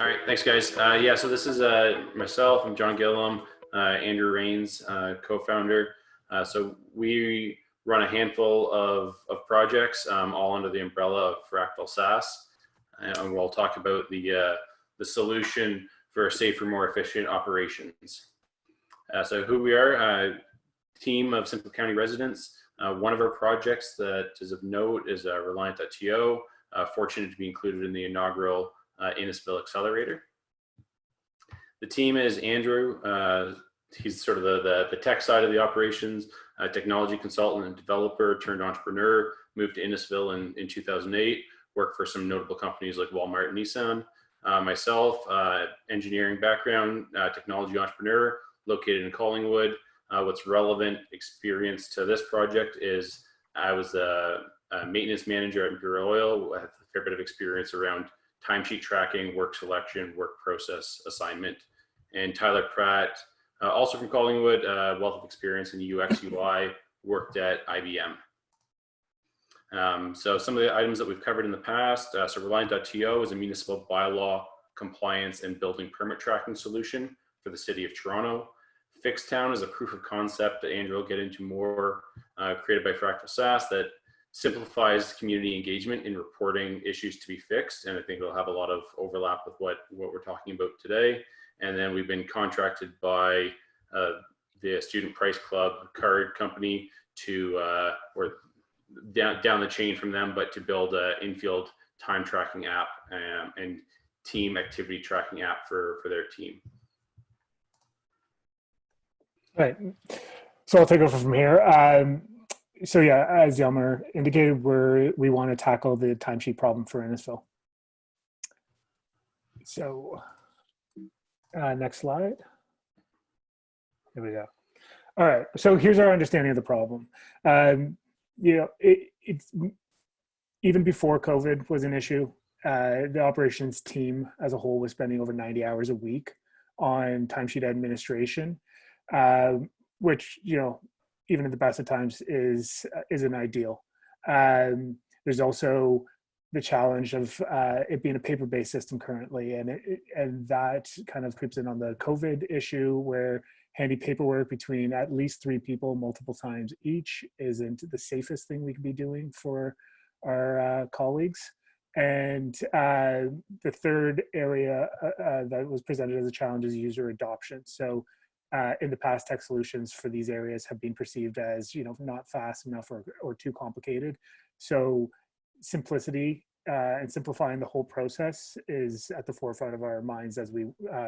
All right, thanks guys. Yeah, so this is myself, I'm John Gillum, Andrew Rains, co-founder. So we run a handful of projects, all under the umbrella of Fractional SASS. And we'll talk about the solution for safer, more efficient operations. So who we are, a team of Simcoe County residents. One of our projects that is of note is Reliant.to, fortunate to be included in the inaugural Innisfil accelerator. The team is Andrew. He's sort of the tech side of the operations, technology consultant and developer turned entrepreneur, moved to Innisfil in 2008, worked for some notable companies like Walmart and Nissan. Myself, engineering background, technology entrepreneur, located in Collingwood. What's relevant experience to this project is I was a maintenance manager at Imperial Oil. I have a fair bit of experience around timesheet tracking, work selection, work process assignment. And Tyler Pratt, also from Collingwood, wealth of experience in UX, UI, worked at IBM. So some of the items that we've covered in the past, so Reliant.to is a municipal bylaw compliance and building permit tracking solution for the city of Toronto. Fixtown is a proof of concept that Andrew will get into more, created by Fractional SASS that simplifies community engagement in reporting issues to be fixed. And I think it'll have a lot of overlap with what we're talking about today. And then we've been contracted by the Student Price Club card company to, or down the chain from them, but to build an in-field time tracking app and team activity tracking app for their team. Right. So I'll take over from here. So yeah, as Yelmer indicated, we want to tackle the timesheet problem for Innisfil. So next slide. There we go. All right. So here's our understanding of the problem. You know, it's even before COVID was an issue. The operations team as a whole was spending over 90 hours a week on timesheet administration, which, you know, even at the best of times isn't ideal. There's also the challenge of it being a paper-based system currently, and that kind of creeps in on the COVID issue where handy paperwork between at least 3 people multiple times each isn't the safest thing we could be doing for our colleagues. And the third area that was presented as a challenge is user adoption. So in the past, tech solutions for these areas have been perceived as, you know, not fast enough or too complicated. So simplicity and simplifying the whole process is at the forefront of our minds as we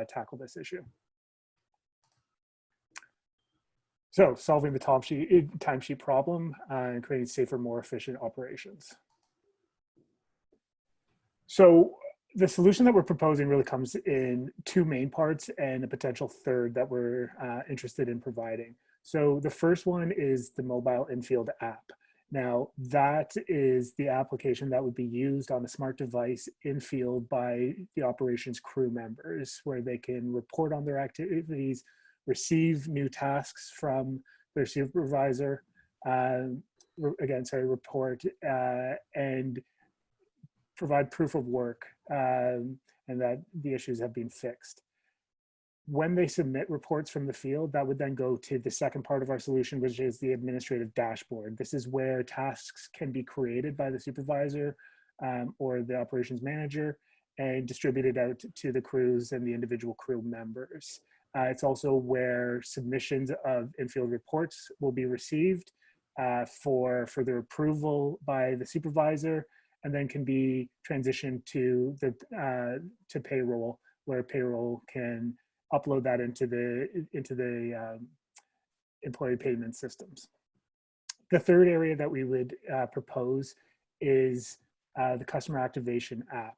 tackle this issue. So solving the timesheet problem and creating safer, more efficient operations. So the solution that we're proposing really comes in 2 main parts and a potential third that we're interested in providing. So the first one is the mobile in-field app. Now that is the application that would be used on a smart device in field by the operations crew members, where they can report on their activities, receive new tasks from their supervisor, report and provide proof of work and that the issues have been fixed. When they submit reports from the field, that would then go to the second part of our solution, which is the administrative dashboard. This is where tasks can be created by the supervisor or the operations manager and distributed out to the crews and the individual crew members. It's also where submissions of in-field reports will be received for further approval by the supervisor, and then can be transitioned to payroll, where payroll can upload that into the employee payment systems. The third area that we would propose is the customer activation app.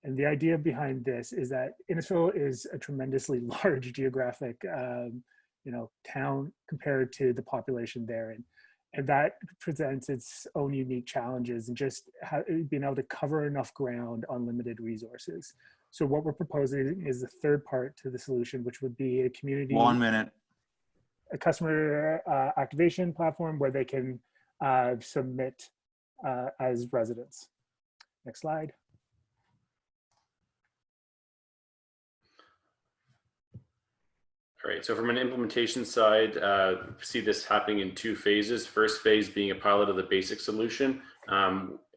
And the idea behind this is that Innisfil is a tremendously large geographic town compared to the population therein. And that presents its own unique challenges and just being able to cover enough ground on limited resources. So what we're proposing is the third part to the solution, which would be a community. 1 minute. A customer activation platform where they can submit as residents. Next slide. All right, so from an implementation side, see this happening in 2 phases. First phase being a pilot of the basic solution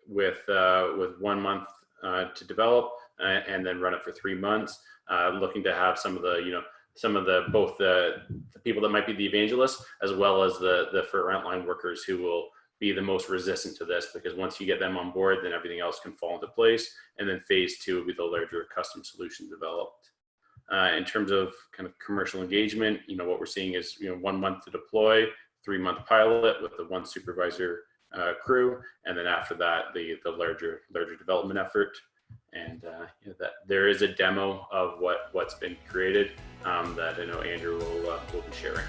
with 1 month to develop and then run it for 3 months. Looking to have some of the, both the people that might be the evangelists as well as the frontline workers who will be the most resistant to this, because once you get them on board, then everything else can fall into place. And then phase 2 will be the larger custom solution developed. In terms of kind of commercial engagement, what we're seeing is 1 month to deploy, 3-month pilot with the 1 supervisor crew, and then after that the larger development effort. And that there is a demo of what's been created that I know Andrew will be sharing.